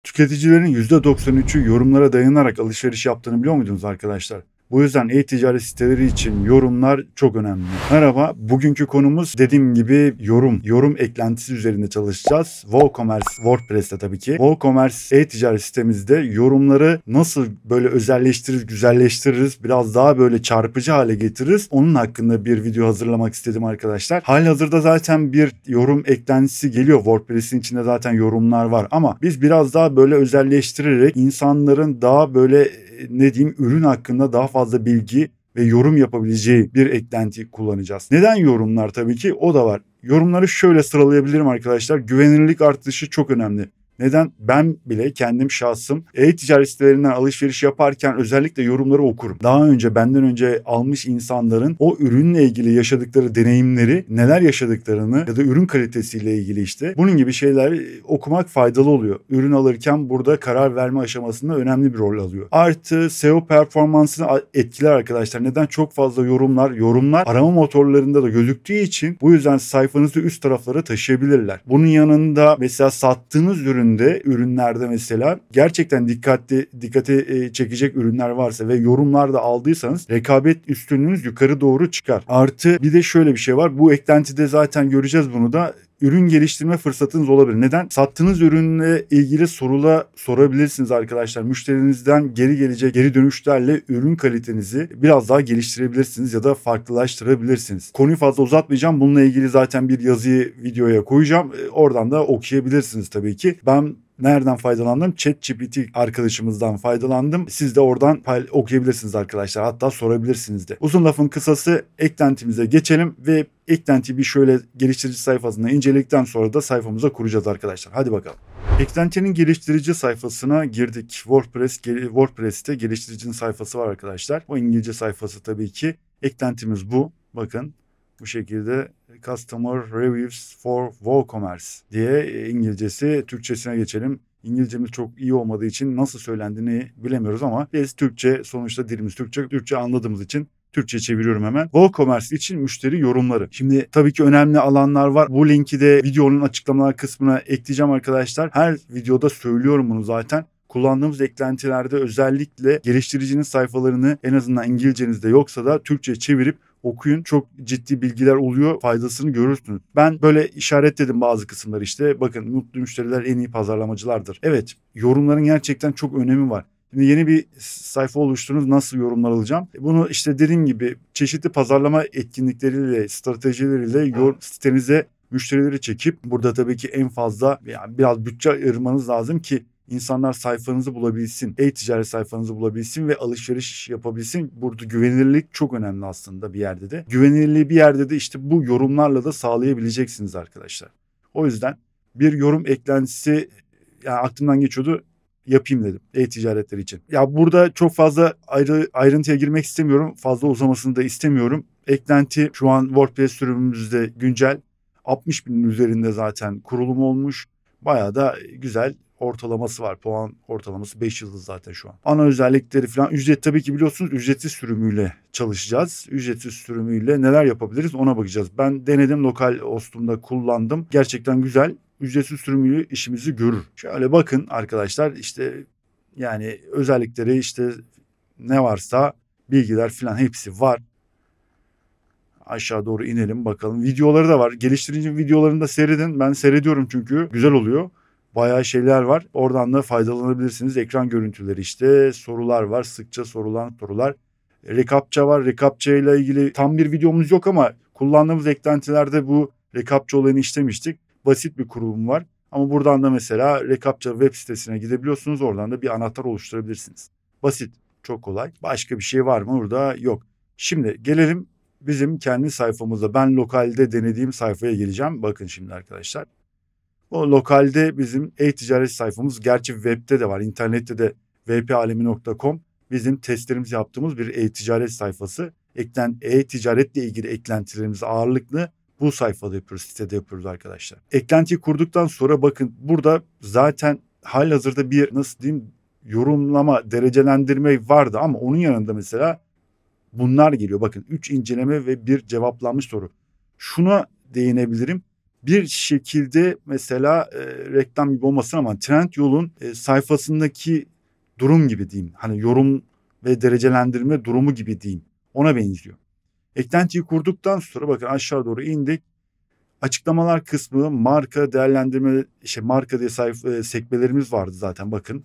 Tüketicilerin %93'ü yorumlara dayanarak alışveriş yaptığını biliyor muydunuz arkadaşlar? Bu yüzden e-ticaret siteleri için yorumlar çok önemli. Merhaba, bugünkü konumuz dediğim gibi yorum eklentisi üzerinde çalışacağız. WooCommerce, WordPress'te tabii ki. WooCommerce e-ticaret sitemizde yorumları nasıl böyle özelleştiririz, güzelleştiririz, biraz daha böyle çarpıcı hale getiririz. Onun hakkında bir video hazırlamak istedim arkadaşlar. Halihazırda zaten bir yorum eklentisi geliyor. WordPress'in içinde zaten yorumlar var ama biz biraz daha böyle özelleştirerek insanların daha böyle ürün hakkında daha fazla bilgi ve yorum yapabileceği bir eklenti kullanacağız. Neden yorumlar? Tabii ki o da var. Yorumları şöyle sıralayabilirim arkadaşlar. Güvenilirlik artışı çok önemli. Neden? Ben bile kendim şahsım e-ticaret sitelerinden alışveriş yaparken özellikle yorumları okurum. Daha önce benden önce almış insanların o ürünle ilgili yaşadıkları deneyimleri, neler yaşadıklarını ya da ürün kalitesiyle ilgili işte bunun gibi şeyler okumak faydalı oluyor. Ürün alırken burada karar verme aşamasında önemli bir rol alıyor. Artı SEO performansını etkiler arkadaşlar. Neden? Çok fazla yorumlar arama motorlarında da gözüktüğü için bu yüzden sayfanızı üst taraflara taşıyabilirler. Bunun yanında mesela sattığınız ürünlerde mesela gerçekten dikkate çekecek ürünler varsa ve yorumlarda aldıysanız rekabet üstünlüğünüz yukarı doğru çıkar. Artı bir de şöyle bir şey var. Bu eklentide zaten göreceğiz bunu da. Ürün geliştirme fırsatınız olabilir. Neden? Sattığınız ürünle ilgili sorabilirsiniz arkadaşlar. Müşterinizden geri dönüşlerle ürün kalitenizi biraz daha geliştirebilirsiniz ya da farklılaştırabilirsiniz. Konuyu fazla uzatmayacağım. Bununla ilgili zaten bir yazıyı videoya koyacağım. Oradan da okuyabilirsiniz tabii ki. Ben nereden faydalandım? ChatGPT arkadaşımızdan faydalandım. Siz de oradan okuyabilirsiniz arkadaşlar. Hatta sorabilirsiniz de. Uzun lafın kısası eklentimize geçelim ve eklentiyi bir şöyle geliştirici sayfasında inceledikten sonra da sayfamıza kuracağız arkadaşlar. Hadi bakalım. Eklentinin geliştirici sayfasına girdik. WordPress'te geliştiricinin sayfası var arkadaşlar. O İngilizce sayfası tabii ki. Eklentimiz bu. Bakın bu şekilde Customer Reviews for WooCommerce diye İngilizcesi, Türkçesine geçelim. İngilizcemiz çok iyi olmadığı için nasıl söylendiğini bilemiyoruz ama biz Türkçe, sonuçta dilimiz Türkçe anladığımız için Türkçe çeviriyorum hemen. WooCommerce için müşteri yorumları. Şimdi tabii ki önemli alanlar var. Bu linki de videonun açıklamalar kısmına ekleyeceğim arkadaşlar. Her videoda söylüyorum bunu zaten. Kullandığımız eklentilerde özellikle geliştiricinin sayfalarını en azından İngilizcenizde yoksa da Türkçe çevirip okuyun. Çok ciddi bilgiler oluyor. Faydasını görürsünüz. Ben böyle işaretledim bazı kısımları işte. Bakın, mutlu müşteriler en iyi pazarlamacılardır. Evet, yorumların gerçekten çok önemi var. Şimdi yeni bir sayfa oluşturdunuz. Nasıl yorumlar alacağım? Bunu işte dediğim gibi çeşitli pazarlama etkinlikleriyle, stratejileriyle sitenize müşterileri çekip burada tabii ki en fazla yani biraz bütçe ayırmanız lazım ki İnsanlar sayfanızı bulabilsin, e-ticaret sayfanızı bulabilsin ve alışveriş yapabilsin. Burada güvenilirlik çok önemli aslında bir yerde de. Güvenilirliği bir yerde de işte bu yorumlarla da sağlayabileceksiniz arkadaşlar. O yüzden bir yorum eklentisi yani aklımdan geçiyordu, yapayım dedim e-ticaretler için. Ya burada çok fazla ayrıntıya girmek istemiyorum. Fazla uzamasını da istemiyorum. Eklenti şu an WordPress sürümümüzde güncel. 60 binin üzerinde zaten kurulum olmuş. Bayağı da güzel ortalaması var. Puan ortalaması 5 yıldız zaten şu an. Ana özellikleri falan ücret, tabii ki biliyorsunuz ücretsiz sürümüyle çalışacağız. Ücretsiz sürümüyle neler yapabiliriz ona bakacağız. Ben denedim, lokal hostumda kullandım. Gerçekten güzel. Ücretsiz sürümüyle işimizi görür. Şöyle bakın arkadaşlar, işte yani özellikleri işte ne varsa bilgiler falan hepsi var. Aşağı doğru inelim bakalım. Videoları da var. Geliştirici videolarını da seyredin. Ben seyrediyorum çünkü güzel oluyor. Bayağı şeyler var. Oradan da faydalanabilirsiniz. Ekran görüntüleri işte, sorular var. Sıkça sorulan sorular. Recaptcha var. Recaptcha ile ilgili tam bir videomuz yok ama kullandığımız eklentilerde bu Recaptcha olayını işlemiştik. Basit bir kurulum var. Ama buradan da mesela Recaptcha web sitesine gidebiliyorsunuz. Oradan da bir anahtar oluşturabilirsiniz. Basit. Çok kolay. Başka bir şey var mı? Burada yok. Şimdi gelelim bizim kendi sayfamıza. Ben lokalde denediğim sayfaya geleceğim. Bakın şimdi arkadaşlar. O lokalde bizim e-ticaret sayfamız, gerçi webde de var, internette de vpalemi.com bizim testlerimizi yaptığımız bir e-ticaret sayfası. E-ticaretle ilgili eklentilerimiz ağırlıklı bu sayfada yapıyoruz, sitede yapıyoruz arkadaşlar. Eklentiyi kurduktan sonra bakın burada zaten halihazırda bir yorumlama, derecelendirme vardı ama onun yanında mesela bunlar geliyor. Bakın 3 inceleme ve 1 cevaplanmış soru. Şuna değinebilirim. Bir şekilde mesela reklam gibi olmasın ama Trendyol'un sayfasındaki durum gibi diyeyim. Hani yorum ve derecelendirme durumu gibi diyeyim. Ona benziyor. Eklentiyi kurduktan sonra bakın aşağı doğru indik. Açıklamalar kısmı marka değerlendirme, marka diye sekmelerimiz vardı zaten bakın.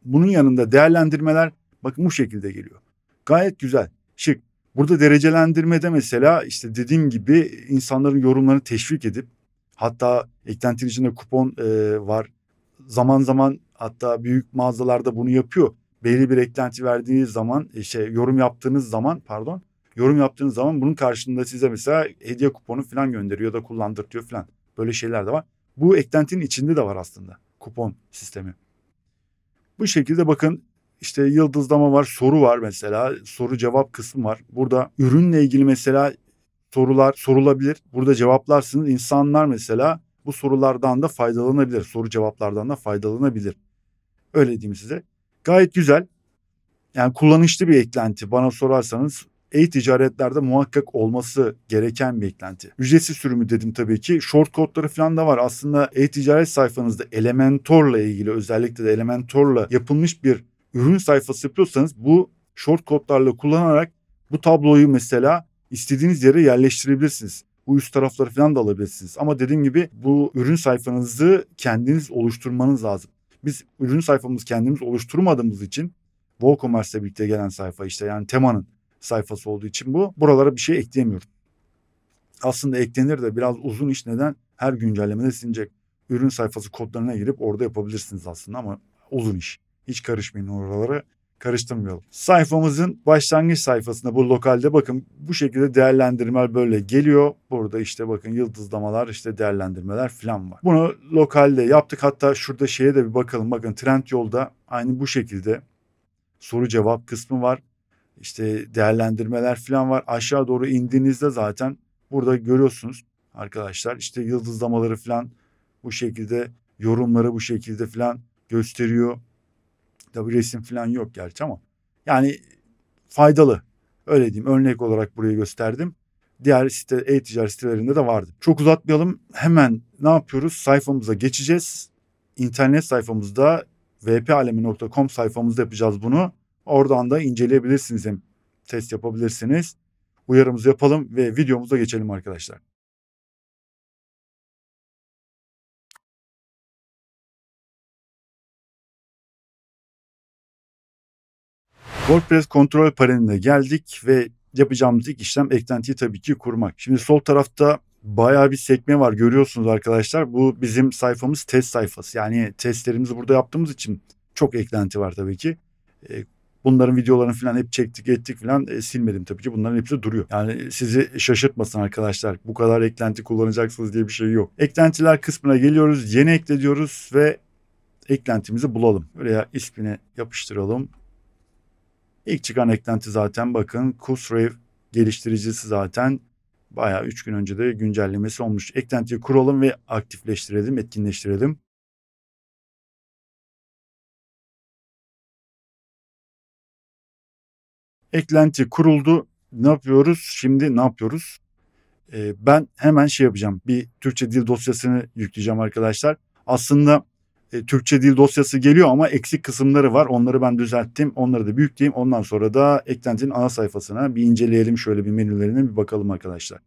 Bunun yanında değerlendirmeler bakın bu şekilde geliyor. Gayet güzel, şık. Burada derecelendirmede mesela işte dediğim gibi insanların yorumlarını teşvik edip hatta eklentinin içinde kupon var. Zaman zaman hatta büyük mağazalarda bunu yapıyor. Belli bir eklenti verdiğiniz zaman yorum yaptığınız zaman bunun karşılığında size mesela hediye kuponu falan gönderiyor da kullandırtıyor falan. Böyle şeyler de var. Bu eklentinin içinde de var aslında kupon sistemi. Bu şekilde bakın işte yıldızlama var, soru var mesela. Soru cevap kısmı var. Burada ürünle ilgili mesela sorular sorulabilir. Burada cevaplarsınız. İnsanlar mesela bu sorulardan da faydalanabilir. Soru cevaplardan da faydalanabilir. Öyle diyeyim size. Gayet güzel. Yani kullanışlı bir eklenti bana sorarsanız. E-ticaretlerde muhakkak olması gereken bir eklenti. Ücretsiz sürümü dedim tabii ki. Short kodları falan da var. Aslında e-ticaret sayfanızda Elementor'la ilgili özellikle de Elementor'la yapılmış bir ürün sayfası yapıyorsanız bu short kodlarla kullanarak bu tabloyu mesela istediğiniz yere yerleştirebilirsiniz. Bu üst tarafları falan da alabilirsiniz. Ama dediğim gibi bu ürün sayfanızı kendiniz oluşturmanız lazım. Biz ürün sayfamızı kendimiz oluşturmadığımız için WooCommerce ile birlikte gelen sayfa işte yani temanın sayfası olduğu için buralara bir şey ekleyemiyoruz. Aslında eklenir de biraz uzun iş, neden? Her güncellemede silinecek. Ürün sayfası kodlarına girip orada yapabilirsiniz aslında ama uzun iş. Hiç karışmayın oralara. Karıştırmayalım. Sayfamızın başlangıç sayfasında bu lokalde bakın bu şekilde değerlendirmeler böyle geliyor. Burada işte bakın yıldızlamalar işte değerlendirmeler falan var. Bunu lokalde yaptık. Hatta şurada şeye de bir bakalım. Bakın Trendyol'da aynı bu şekilde soru cevap kısmı var. İşte değerlendirmeler falan var. Aşağı doğru indiğinizde zaten burada görüyorsunuz arkadaşlar. İşte yıldızlamaları falan bu şekilde, yorumları bu şekilde falan gösteriyor. Tabii resim falan yok gerçi ama yani faydalı. Öyle diyeyim. Örnek olarak burayı gösterdim. Diğer e-ticaret sitelerinde de vardı. Çok uzatmayalım. Hemen ne yapıyoruz? Sayfamıza geçeceğiz. İnternet sayfamızda vpalemi.com sayfamızda yapacağız bunu. Oradan da inceleyebilirsiniz, hem test yapabilirsiniz. Uyarımızı yapalım ve videomuza geçelim arkadaşlar. WordPress kontrol paneline geldik ve yapacağımız ilk işlem eklentiyi tabii ki kurmak. Şimdi sol tarafta bayağı bir sekme var, görüyorsunuz arkadaşlar. Bu bizim sayfamız test sayfası. Yani testlerimizi burada yaptığımız için çok eklenti var tabii ki. Bunların videolarını falan hep çektik ettik falan silmedim tabii ki. Bunların hepsi duruyor. Yani sizi şaşırtmasın arkadaşlar. Bu kadar eklenti kullanacaksınız diye bir şey yok. Eklentiler kısmına geliyoruz. Yeni ekle diyoruz ve eklentimizi bulalım. Buraya ismini yapıştıralım. İlk çıkan eklenti zaten bakın Kursrave geliştiricisi zaten bayağı 3 gün önce de güncellemesi olmuş. Eklentiyi kuralım ve aktifleştirelim, etkinleştirelim. Eklenti kuruldu. Ne yapıyoruz? Şimdi ne yapıyoruz? Ben hemen şey yapacağım. Bir Türkçe dil dosyasını yükleyeceğim arkadaşlar. Aslında Türkçe dil dosyası geliyor ama eksik kısımları var. Onları ben düzelttim. Onları da büyükleyeyim. Ondan sonra da eklentinin ana sayfasına bir inceleyelim. Şöyle bir menülerine bir bakalım arkadaşlar.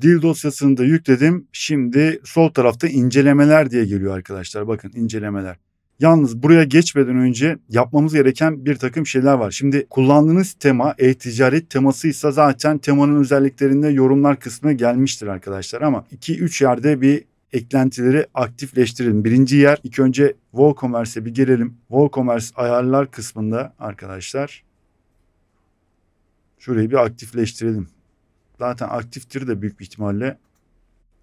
Dil dosyasını da yükledim. Şimdi sol tarafta incelemeler diye geliyor arkadaşlar. Bakın incelemeler. Yalnız buraya geçmeden önce yapmamız gereken bir takım şeyler var. Şimdi kullandığınız tema e-ticaret temasıysa zaten temanın özelliklerinde yorumlar kısmına gelmiştir arkadaşlar. Ama 2-3 yerde bir eklentileri aktifleştirelim. Birinci yer, ilk önce WooCommerce'e bir gelelim. WooCommerce ayarlar kısmında arkadaşlar şurayı bir aktifleştirelim. Zaten aktiftir de büyük bir ihtimalle.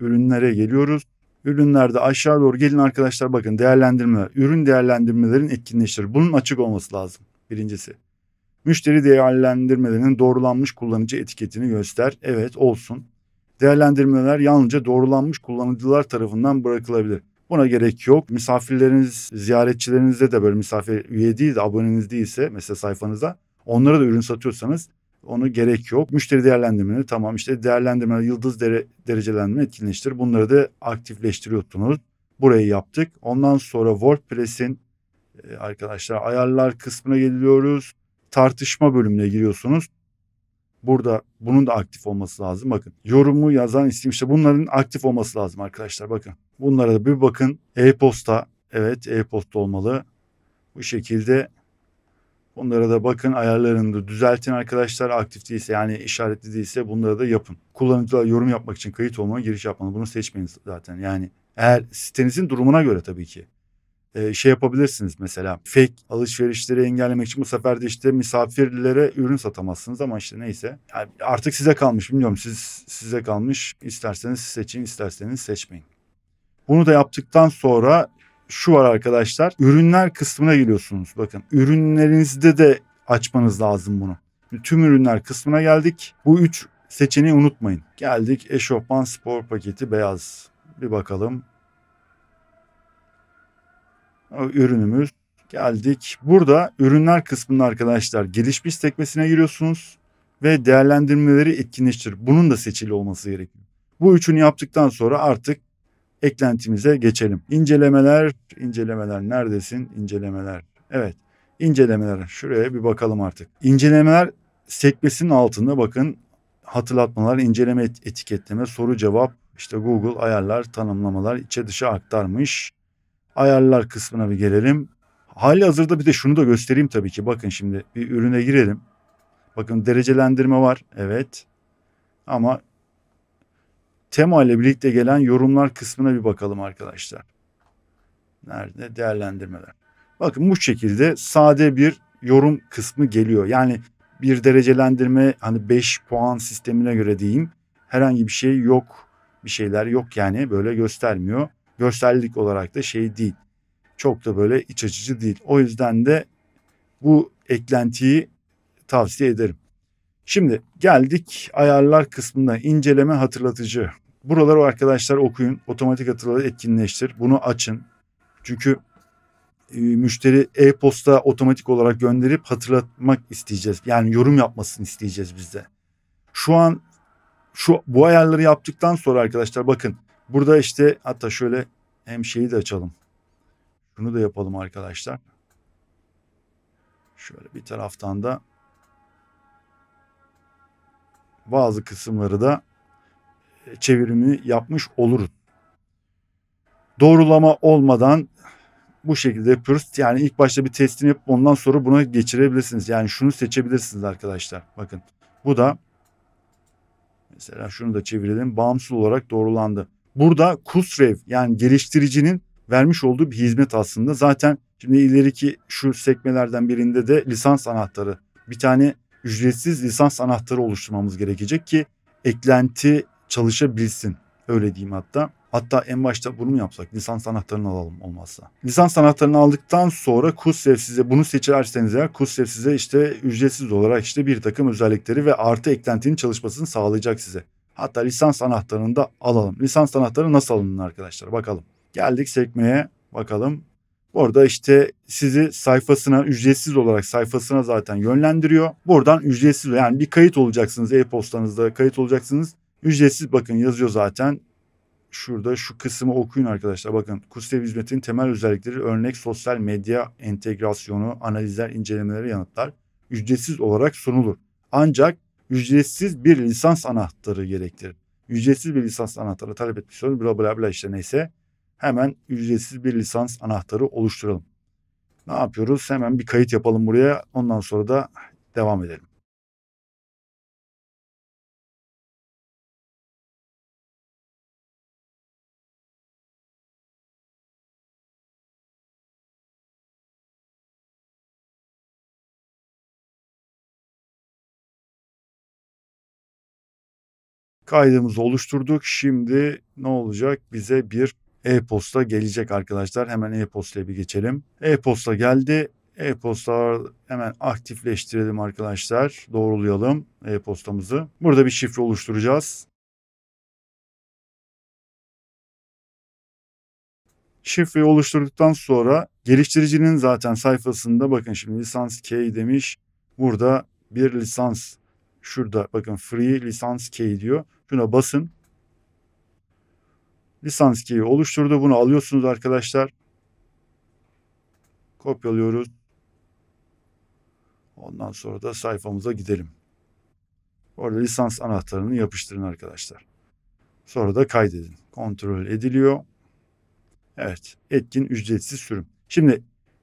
Ürünlere geliyoruz. Ürünlerde aşağı doğru gelin arkadaşlar, bakın değerlendirmeler. Ürün değerlendirmelerin etkinleştirir. Bunun açık olması lazım birincisi. Müşteri değerlendirmelerinin doğrulanmış kullanıcı etiketini göster. Evet, olsun. Değerlendirmeler yalnızca doğrulanmış kullanıcılar tarafından bırakılabilir. Buna gerek yok. Misafirleriniz, ziyaretçilerinizde de böyle misafir üye değil de aboneniz değilse mesela sayfanıza onlara da ürün satıyorsanız onu gerek yok. Müşteri değerlendirmeni tamam işte değerlendirme, yıldız derecelendirme etkinleştir. Bunları da aktifleştiriyorsunuz. Burayı yaptık. Ondan sonra WordPress'in arkadaşlar ayarlar kısmına geliyoruz. Tartışma bölümüne giriyorsunuz. Burada bunun da aktif olması lazım. Bakın yorumu yazan isim işte bunların aktif olması lazım arkadaşlar. Bakın bunlara da bir bakın. E-posta, evet e-posta olmalı. Bu şekilde bunlara da bakın, ayarlarını da düzeltin arkadaşlar. Aktif değilse yani işaretli değilse bunları da yapın. Kullanıcılar yorum yapmak için kayıt olmaya giriş yapmalı. Bunu seçmeyin zaten. Yani eğer sitenizin durumuna göre tabii ki. Şey yapabilirsiniz mesela fake alışverişleri engellemek için bu sefer de işte misafirlere ürün satamazsınız ama işte neyse. Yani artık size kalmış, bilmiyorum, size kalmış. İsterseniz seçin, isterseniz seçmeyin. Bunu da yaptıktan sonra şu var arkadaşlar, ürünler kısmına geliyorsunuz. Bakın ürünlerinizde de açmanız lazım bunu. Tüm ürünler kısmına geldik. Bu 3 seçeneği unutmayın. Geldik eşofman spor paketi beyaz. Bir bakalım. Ürünümüz, geldik. Burada ürünler kısmında arkadaşlar gelişmiş sekmesine giriyorsunuz ve değerlendirmeleri etkinleştir. Bunun da seçili olması gerekiyor. Bu üçünü yaptıktan sonra artık eklentimize geçelim. İncelemeler neredesin? İncelemeler. Evet. İncelemeler. Şuraya bir bakalım artık. İncelemeler sekmesinin altında bakın hatırlatmalar, inceleme etiketleme, soru cevap, işte Google ayarlar, tanımlamalar, içe dışa aktarmış. Ayarlar kısmına bir gelelim. Hali hazırda bir de şunu da göstereyim tabii ki. Bakın şimdi bir ürüne girelim. Bakın derecelendirme var. Evet. Ama tema ile birlikte gelen yorumlar kısmına bir bakalım arkadaşlar. Nerede? Değerlendirmeler. Bakın bu şekilde sade bir yorum kısmı geliyor. Yani bir derecelendirme hani 5 puan sistemine göre diyeyim. Herhangi bir şey yok. Bir şeyler yok yani böyle göstermiyor. Görsellik olarak da şey değil. Çok da böyle iç açıcı değil. O yüzden de bu eklentiyi tavsiye ederim. Şimdi geldik ayarlar kısmında inceleme hatırlatıcı. Buraları arkadaşlar okuyun. Otomatik hatırlatıcı etkinleştir. Bunu açın. Çünkü müşteri e-posta otomatik olarak gönderip hatırlatmak isteyeceğiz. Yani yorum yapmasını isteyeceğiz biz de. Şu an bu ayarları yaptıktan sonra arkadaşlar bakın burada işte hatta şöyle hem şeyi de açalım. Şunu da yapalım arkadaşlar. Şöyle bir taraftan da bazı kısımları da çevirimi yapmış oluruz. Doğrulama olmadan bu şekilde yapıyoruz. Yani ilk başta bir testini yapıp ondan sonra buna geçirebilirsiniz. Yani şunu seçebilirsiniz arkadaşlar. Bakın bu da mesela şunu da çevirelim. Bağımsız olarak doğrulandı. Burada Kursrev yani geliştiricinin vermiş olduğu bir hizmet aslında. Zaten şimdi ileriki şu sekmelerden birinde de lisans anahtarı. Bir tane ücretsiz lisans anahtarı oluşturmamız gerekecek ki eklenti çalışabilsin. Öyle diyeyim hatta. Hatta en başta bunu mu yapsak? Lisans anahtarını alalım olmazsa. Lisans anahtarını aldıktan sonra Kursrev size bunu seçerseniz eğer Kursrev size işte ücretsiz olarak işte bir takım özellikleri ve artı eklentinin çalışmasını sağlayacak size. Hatta lisans anahtarını da alalım. Lisans anahtarı nasıl alınır arkadaşlar? Bakalım. Geldik sekmeye bakalım. Orada işte sizi sayfasına ücretsiz olarak sayfasına zaten yönlendiriyor. Buradan ücretsiz yani bir kayıt olacaksınız e-postanızda kayıt olacaksınız. Ücretsiz bakın yazıyor zaten. Şurada şu kısmı okuyun arkadaşlar. Bakın Kurslev hizmetinin temel özellikleri örnek sosyal medya entegrasyonu, analizler, incelemeleri yanıtlar ücretsiz olarak sunulur. Ancak ücretsiz bir lisans anahtarı gerektirir. Ücretsiz bir lisans anahtarı talep etmişsiniz bla bla bla işte neyse. Hemen ücretsiz bir lisans anahtarı oluşturalım. Ne yapıyoruz? Hemen bir kayıt yapalım buraya. Ondan sonra da devam edelim. Kaydımızı oluşturduk. Şimdi ne olacak? Bize bir e-posta gelecek arkadaşlar. Hemen e-postaya bir geçelim. E-posta geldi. E-posta hemen aktifleştirelim arkadaşlar. Doğrulayalım e-postamızı. Burada bir şifre oluşturacağız. Şifreyi oluşturduktan sonra geliştiricinin zaten sayfasında bakın şimdi lisans key demiş. Burada bir lisans. Şurada bakın free lisans key diyor. Şuna basın. Lisans key'i oluşturdu. Bunu alıyorsunuz arkadaşlar. Kopyalıyoruz. Ondan sonra da sayfamıza gidelim. Orada lisans anahtarını yapıştırın arkadaşlar. Sonra da kaydedin. Kontrol ediliyor. Evet, etkin ücretsiz sürüm. Şimdi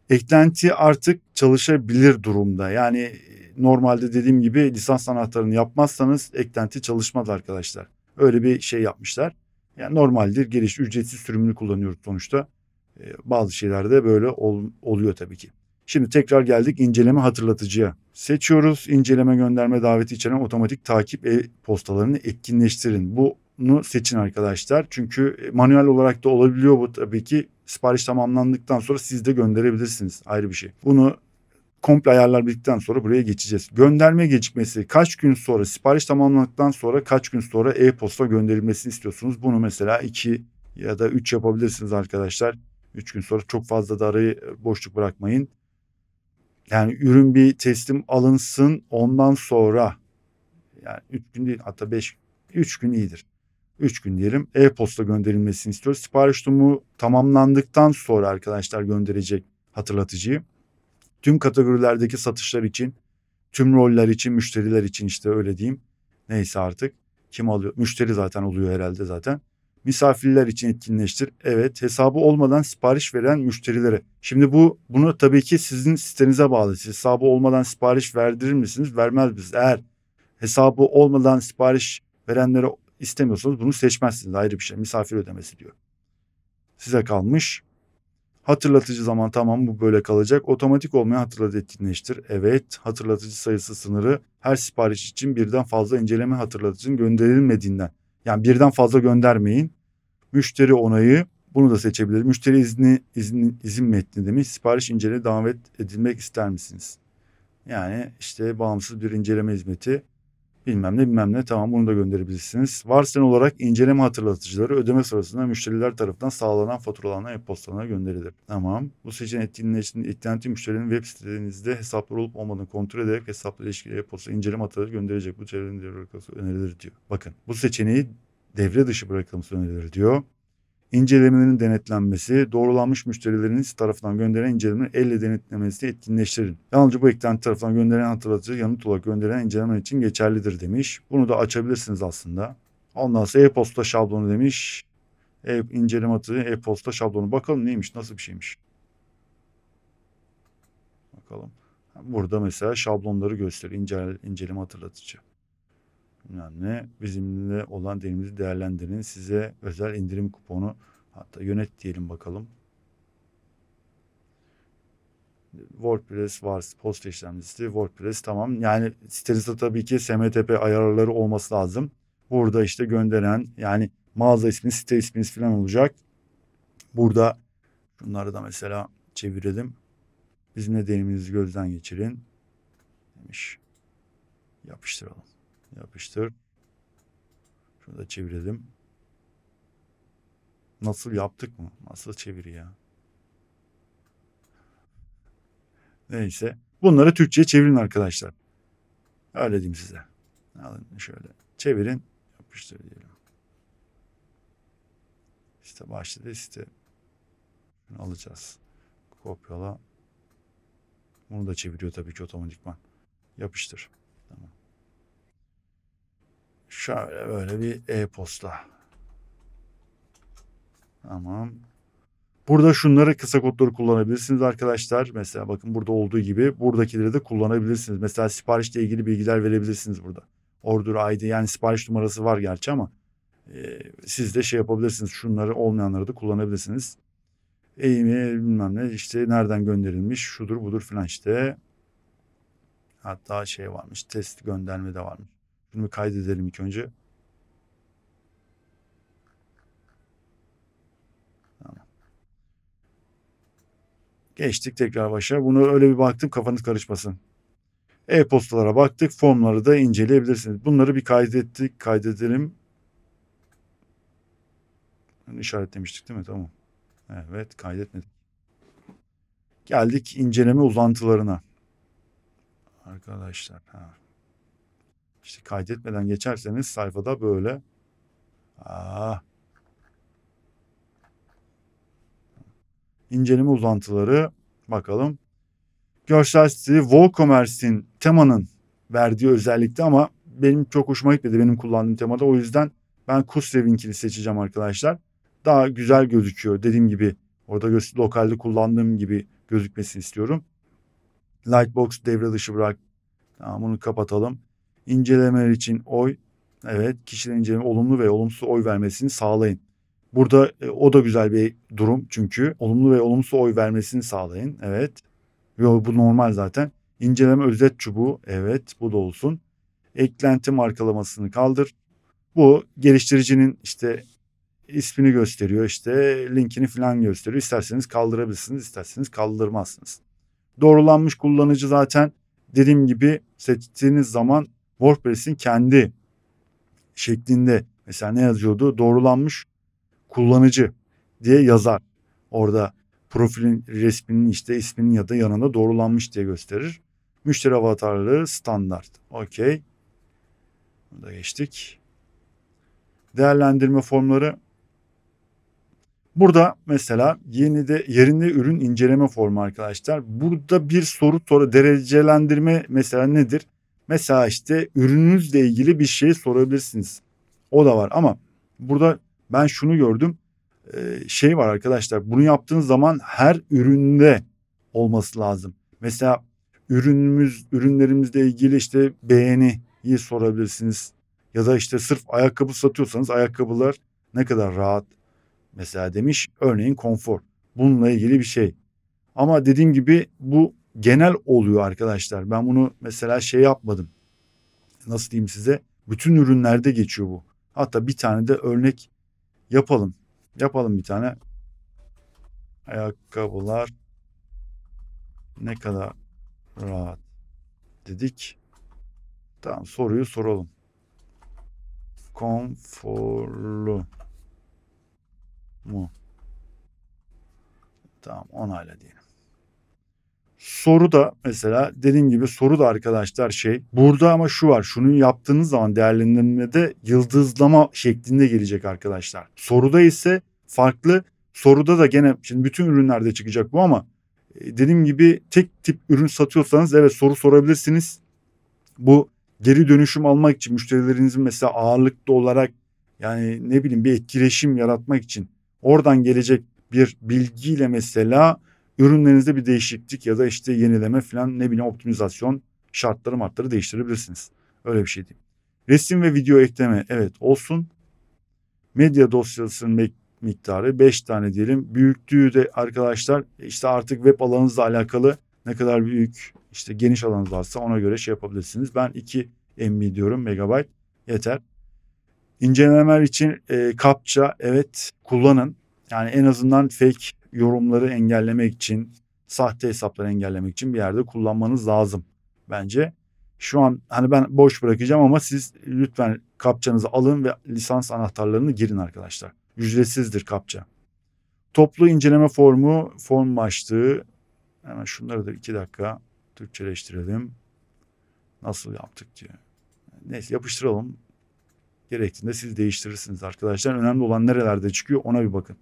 eklenti artık çalışabilir durumda. Yani normalde dediğim gibi lisans anahtarını yapmazsanız eklenti çalışmaz arkadaşlar. Öyle bir şey yapmışlar. Yani normaldir. Geliş ücretsiz sürümünü kullanıyoruz sonuçta. Bazı şeylerde böyle oluyor tabii ki. Şimdi tekrar geldik inceleme hatırlatıcıya. Seçiyoruz. İnceleme gönderme daveti içeren otomatik takip postalarını etkinleştirin. Bunu seçin arkadaşlar. Çünkü manuel olarak da olabiliyor bu tabii ki. Sipariş tamamlandıktan sonra siz de gönderebilirsiniz. Ayrı bir şey. Bunu komple ayarlar bittikten sonra buraya geçeceğiz. Gönderme gecikmesi kaç gün sonra sipariş tamamlandıktan sonra kaç gün sonra e-posta gönderilmesini istiyorsunuz. Bunu mesela 2 ya da 3 yapabilirsiniz arkadaşlar. 3 gün sonra çok fazla da arayı boşluk bırakmayın. Yani ürün bir teslim alınsın ondan sonra yani 3 gün değil hatta 3 gün iyidir. 3 gün diyelim e-posta gönderilmesini istiyoruz. Sipariş durumu tamamlandıktan sonra arkadaşlar gönderecek hatırlatıcıyı. Tüm kategorilerdeki satışlar için, tüm roller için, müşteriler için işte öyle diyeyim. Neyse artık kim alıyor? Müşteri zaten oluyor herhalde zaten. Misafirler için etkinleştir. Evet, hesabı olmadan sipariş veren müşterilere. Şimdi bunu tabii ki sizin sitenize bağlı. Siz hesabı olmadan sipariş verdirir misiniz, vermez misiniz? Eğer hesabı olmadan sipariş verenlere istemiyorsanız bunu seçmezsiniz. Ayrı bir şey. Misafir ödemesi diyor. Size kalmış. Hatırlatıcı zaman tamam bu böyle kalacak. Otomatik olmayan hatırlatıcı etkinleştir. Evet, hatırlatıcı sayısı sınırı her sipariş için birden fazla inceleme hatırlatıcının gönderilmediğinden. Yani birden fazla göndermeyin. Müşteri onayı bunu da seçebilir. Müşteri izin metni demiş. Sipariş inceleme davet edilmek ister misiniz? Yani işte bağımsız bir inceleme hizmeti. Bilmem ne tamam bunu da gönderebilirsiniz. Varsayılan olarak inceleme hatırlatıcıları ödeme sırasında müşteriler tarafından sağlanan faturalarına e-postalarına gönderilir. Tamam. Bu seçeneğin eklenti müşterinin web sitenizde hesapları olup olmadığını kontrol ederek hesapla ilişkili e-posta inceleme hatırlatıcı gönderecek. Bu çevrenin devre bırakılması önerilir diyor. Bakın bu seçeneği devre dışı bırakılması önerilir diyor. İncelemelerin denetlenmesi, doğrulanmış müşterileriniz tarafından gönderilen incelemelerin elle denetlemesini etkinleştirin. Yalnızca bu eklenti tarafından gönderilen hatırlatıcı yanıt olarak gönderilen incelemeler için geçerlidir demiş. Bunu da açabilirsiniz aslında. Ondan sonra e-posta şablonu demiş. İnceleme hatırlatıcı e-posta şablonu. Bakalım neymiş, nasıl bir şeymiş. Bakalım. Burada mesela şablonları gösteriyor. İnceleme hatırlatıcı. Yani bizimle olan deneyiminizi değerlendirin. Size özel indirim kuponu hatta yönet diyelim bakalım. WordPress var. Posta işlemcisi. WordPress tamam. Yani sitenizde tabii ki SMTP ayarları olması lazım. Burada işte gönderen yani mağaza ismi, site isminiz falan olacak. Burada şunları da mesela çevirelim. Bizimle deneyiminizi gözden geçirin. Demiş. Yapıştıralım. Yapıştır. Şunu da çevirelim. Nasıl yaptık mı? Nasıl çeviri ya? Neyse. Bunları Türkçe'ye çevirin arkadaşlar. Öyle diyeyim size. Alın şöyle. Çevirin. Yapıştır diyelim. İşte başladı. İşte şunu alacağız. Kopyala. Bunu da çeviriyor tabii ki otomatikman. Yapıştır. Tamam. Şöyle böyle bir e-posta. Tamam. Burada şunları kısa kodları kullanabilirsiniz arkadaşlar. Mesela bakın burada olduğu gibi buradakileri de kullanabilirsiniz. Mesela siparişle ilgili bilgiler verebilirsiniz burada. Order ID yani sipariş numarası var gerçi ama siz de şey yapabilirsiniz. Şunları olmayanları da kullanabilirsiniz. E-mail bilmem ne işte nereden gönderilmiş şudur budur filan işte. Hatta şey varmış test gönderme de varmış. Bunu kaydedelim ilk önce. Geçtik tekrar başa. Bunu öyle bir baktım kafanız karışmasın. E-postalara baktık. Formları da inceleyebilirsiniz. Bunları bir kaydettik. Kaydedelim. İşaretlemiştik değil mi? Tamam. Evet, kaydetmedik. Geldik inceleme uzantılarına. Arkadaşlar. İşte kaydetmeden geçerseniz sayfada böyle. İnceleme uzantıları. Bakalım. Görsel stili WooCommerce'in temanın verdiği özellikte ama benim çok hoşuma gitmedi benim kullandığım temada. O yüzden ben Kusrev'inkini seçeceğim arkadaşlar. Daha güzel gözüküyor. Dediğim gibi orada lokalde kullandığım gibi gözükmesini istiyorum. Lightbox devre dışı bırak. Tamam, bunu kapatalım. İncelemeler için oy. Evet, kişilerin inceleme olumlu ve olumsuz oy vermesini sağlayın. Burada o da güzel bir durum çünkü olumlu ve olumsuz oy vermesini sağlayın. Evet. Yo, bu normal zaten. İnceleme özet çubuğu. Evet, bu da olsun. Eklenti markalamasını kaldır. Bu geliştiricinin işte ismini gösteriyor. İşte linkini falan gösteriyor. İsterseniz kaldırabilirsiniz, isterseniz kaldırmazsınız. Doğrulanmış kullanıcı zaten dediğim gibi seçtiğiniz zaman WordPress'in kendi şeklinde mesela ne yazıyordu? Doğrulanmış kullanıcı diye yazar. Orada profilin resminin işte isminin ya da yanında doğrulanmış diye gösterir. Müşteri avatarları standart. Okey. Bunu da geçtik. Değerlendirme formları. Burada mesela yerinde ürün inceleme formu arkadaşlar. Burada bir soru derecelendirme mesela nedir? Mesela işte ürününüzle ilgili bir şey sorabilirsiniz. O da var ama burada ben şunu gördüm. Şey var arkadaşlar, bunu yaptığınız zaman her üründe olması lazım. Mesela ürünlerimizle ilgili işte beğeniyi sorabilirsiniz. Ya da işte sırf ayakkabı satıyorsanız ayakkabılar ne kadar rahat mesela demiş. Örneğin konfor. Bununla ilgili bir şey. Ama dediğim gibi bu genel oluyor arkadaşlar. Ben bunu mesela şey yapmadım. Nasıl diyeyim size? Bütün ürünlerde geçiyor bu. Hatta bir tane de örnek yapalım. Yapalım bir tane. Ayakkabılar ne kadar rahat dedik. Tamam, soruyu soralım. Konforlu mu? Tamam, onayla diyelim. Soru da mesela dediğim gibi soru da arkadaşlar burada ama şu var, şunu yaptığınız zaman değerlendirmede yıldızlama şeklinde gelecek arkadaşlar. Soruda ise farklı. Soruda da gene şimdi bütün ürünlerde çıkacak bu ama dediğim gibi tek tip ürün satıyorsanız evet soru sorabilirsiniz. Bu geri dönüşüm almak için müşterilerinizin mesela ağırlıklı olarak yani ne bileyim bir etkileşim yaratmak için oradan gelecek bir bilgiyle mesela ürünlerinizde bir değişiklik ya da işte yenileme falan ne bileyim optimizasyon şartları değiştirebilirsiniz. Öyle bir şey değil. Resim ve video ekleme evet olsun. Medya dosyasının miktarı 5 tane diyelim. Büyüklüğü de arkadaşlar işte artık web alanınızla alakalı ne kadar büyük işte geniş alanınız varsa ona göre şey yapabilirsiniz. Ben 2 MB diyorum, megabayt yeter. İncelemeler için CAPTCHA evet kullanın. Yani en azından fake yorumları engellemek için, sahte hesapları engellemek için bir yerde kullanmanız lazım bence. Şu an hani ben boş bırakacağım ama siz lütfen CAPTCHA'nızı alın ve lisans anahtarlarını girin arkadaşlar. Ücretsizdir CAPTCHA. Toplu inceleme formu, form başlığı. Hemen şunları da 2 dakika Türkçeleştirelim. Nasıl yaptık diyor. Neyse yapıştıralım. Gerektiğinde siz değiştirirsiniz arkadaşlar. Önemli olan nerelerde çıkıyor ona bir bakın.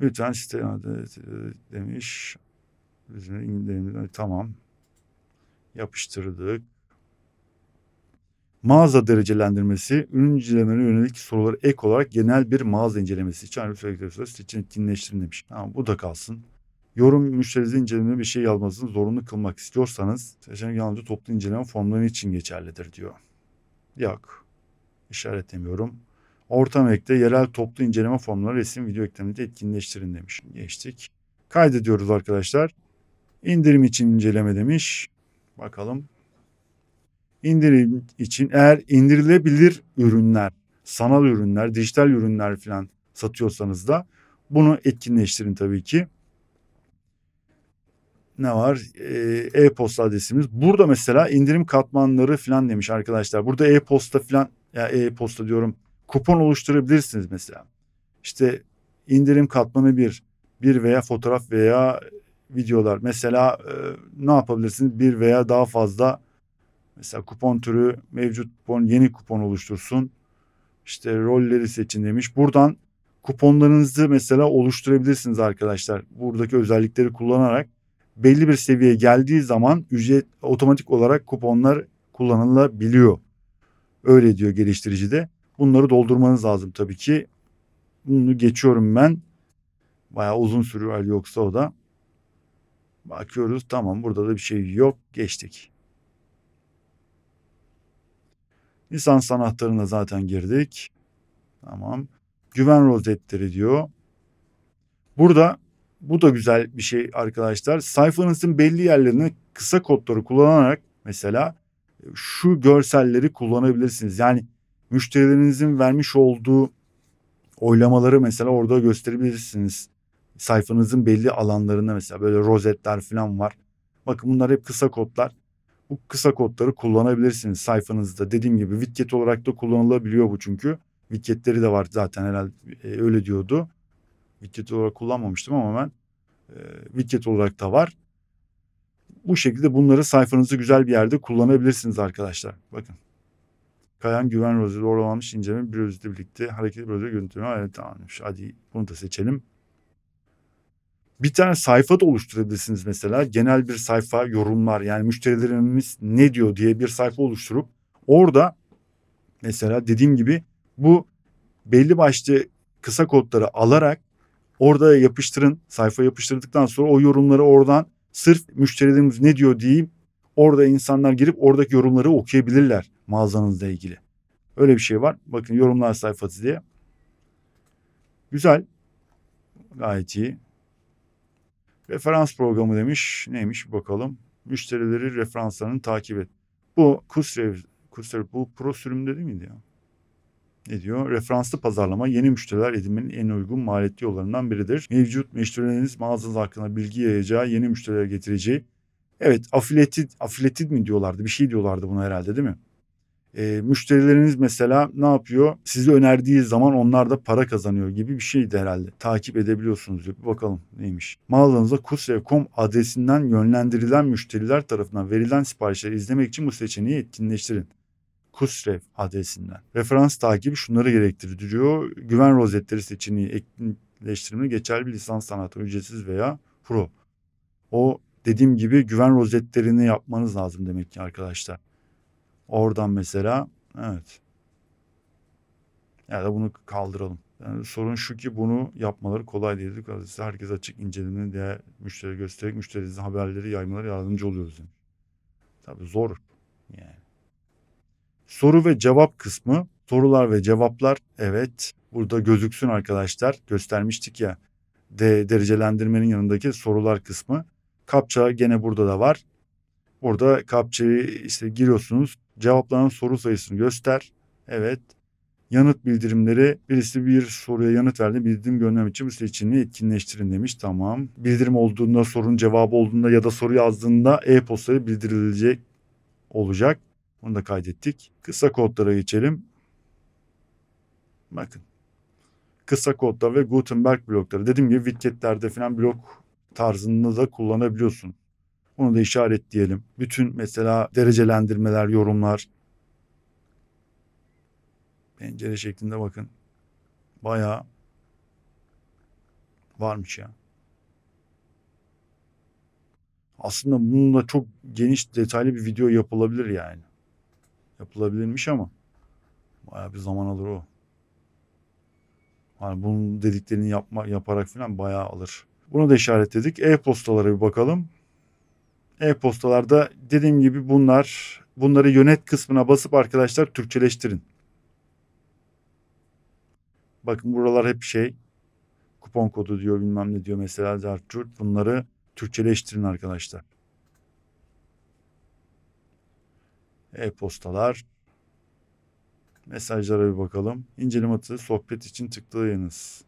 Lütfen site adı demiş. Tamam. Yapıştırdık. Mağaza derecelendirmesi, ürün incelemelerine yönelik soruları ek olarak genel bir mağaza incelemesi için için etkinleştirin demiş. Tamam, bu da kalsın. Yorum müşterinizi incelemeye bir şey yazmasını zorunlu kılmak istiyorsanız seçenek yalnızca toplu inceleme formları için geçerlidir diyor. Yok. İşaretlemiyorum. Ortam ekle yerel toplu inceleme formları resim video eklemede etkinleştirin demiş. Geçtik. Kaydediyoruz arkadaşlar. İndirim için inceleme demiş. Bakalım. İndirim için eğer indirilebilir ürünler, sanal ürünler, dijital ürünler falan satıyorsanız da bunu etkinleştirin tabii ki. Ne var? E-posta adresimiz. Burada mesela indirim katmanları falan demiş arkadaşlar. Burada e-posta falan ya e-posta diyorum. Kupon oluşturabilirsiniz mesela. İşte indirim katmanı bir veya fotoğraf veya videolar. Mesela ne yapabilirsiniz? Bir veya daha fazla mesela kupon türü, mevcut kupon, yeni kupon oluştursun. İşte rolleri seçin demiş. Buradan kuponlarınızı mesela oluşturabilirsiniz arkadaşlar. Buradaki özellikleri kullanarak belli bir seviyeye geldiği zaman ücret otomatik olarak kuponlar kullanılabiliyor. Öyle diyor geliştirici de. Bunları doldurmanız lazım tabii ki. Bunu geçiyorum ben. Bayağı uzun sürüyor yoksa o da. Bakıyoruz, tamam, burada da bir şey yok, geçtik. Lisans anahtarına zaten girdik. Tamam. Güven rozetleri diyor. Burada bu da güzel bir şey arkadaşlar. Sayfanızın belli yerlerine kısa kodları kullanarak mesela şu görselleri kullanabilirsiniz. Yani müşterilerinizin vermiş olduğu oylamaları mesela orada gösterebilirsiniz. Sayfanızın belli alanlarında mesela böyle rozetler falan var. Bakın bunlar hep kısa kodlar. Bu kısa kodları kullanabilirsiniz sayfanızda. Dediğim gibi widget olarak da kullanılabiliyor bu çünkü. Widgetleri de var zaten herhalde, öyle diyordu. Widget olarak kullanmamıştım ama ben widget olarak da var. Bu şekilde bunları sayfanızda güzel bir yerde kullanabilirsiniz arkadaşlar. Bakın. Kayan güven rozeti doğrulanmış inceleme bir rozeti birlikte hareketli rozeti görüntüleme. Evet, tamammış. Hadi bunu da seçelim. Bir tane sayfa da oluşturabilirsiniz mesela. Genel bir sayfa, yorumlar, yani müşterilerimiz ne diyor diye bir sayfa oluşturup orada mesela dediğim gibi bu belli başlı kısa kodları alarak orada yapıştırın. Sayfa yapıştırdıktan sonra o yorumları oradan sırf müşterilerimiz ne diyor diyeyim. Orada insanlar girip oradaki yorumları okuyabilirler mağazanızla ilgili. Öyle bir şey var. Bakın yorumlar sayfası diye. Güzel. Gayet iyi. Referans programı demiş. Neymiş bakalım. Müşterileri referanslarını takip et. Bu Kusrev bu pro sürümde değil miydi ya? Ne diyor? Referanslı pazarlama yeni müşteriler edinmenin en uygun maliyetli yollarından biridir. Mevcut müşterileriniz mağazanız hakkında bilgi yayacağı, yeni müşteriler getireceği. Evet, affiliated mi diyorlardı? Bir şey diyorlardı buna herhalde, değil mi? Müşterileriniz mesela ne yapıyor? Sizi önerdiği zaman onlar da para kazanıyor gibi bir şeydi herhalde. Takip edebiliyorsunuz diyor. Bir bakalım neymiş. Mağazanıza kusrev.com adresinden yönlendirilen müşteriler tarafından verilen siparişleri izlemek için bu seçeneği etkinleştirin. Kusrev adresinden. Referans takibi şunları gerektiriyor. Güven rozetleri seçeneği etkinleştirimine geçerli bir lisans sanatı ücretsiz veya pro. O dediğim gibi güven rozetlerini yapmanız lazım demek ki arkadaşlar. Oradan mesela evet. Ya da bunu kaldıralım. Yani sorun şu ki bunu yapmaları kolay değildir. Herkes açık incelemeni diğer müşteri göstererek müşterilerinizin haberleri yaymaları yardımcı oluyoruz. Yani. Tabii zor yani. Soru ve cevap kısmı. Sorular ve cevaplar evet burada gözüksün arkadaşlar. Göstermiştik ya. Derecelendirmenin yanındaki sorular kısmı. Captcha gene burada da var. Burada captcha'yı işte giriyorsunuz. Cevaplanan soru sayısını göster. Evet. Yanıt bildirimleri, birisi bir soruya yanıt verdi. Bildirim göndermek için bu seçeneği etkinleştirin demiş. Tamam. Bildirim olduğunda, sorunun cevabı olduğunda ya da soru yazdığında e-postaya bildirilecek olacak. Bunu da kaydettik. Kısa kodlara geçelim. Bakın. Kısa kodlar ve Gutenberg blokları. Dediğim gibi widgetlerde falan blok tarzında da kullanabiliyorsun. Onu da işaretleyelim. Bütün mesela derecelendirmeler, yorumlar. Pencere şeklinde bakın. Bayağı varmış ya. Aslında bununla çok geniş detaylı bir video yapılabilir yani. Yapılabilirmiş ama bayağı bir zaman alır o. Yani bunun dediklerini yaparak falan bayağı alır. Bunu da işaretledik. E-postalara bir bakalım. E-postalarda dediğim gibi bunları yönet kısmına basıp arkadaşlar Türkçeleştirin. Bakın buralar hep kupon kodu diyor bilmem ne diyor mesela Zartçurt. Bunları Türkçeleştirin arkadaşlar. E-postalar. Mesajlara bir bakalım. İnceleme atığı sohbet için tıklayınız.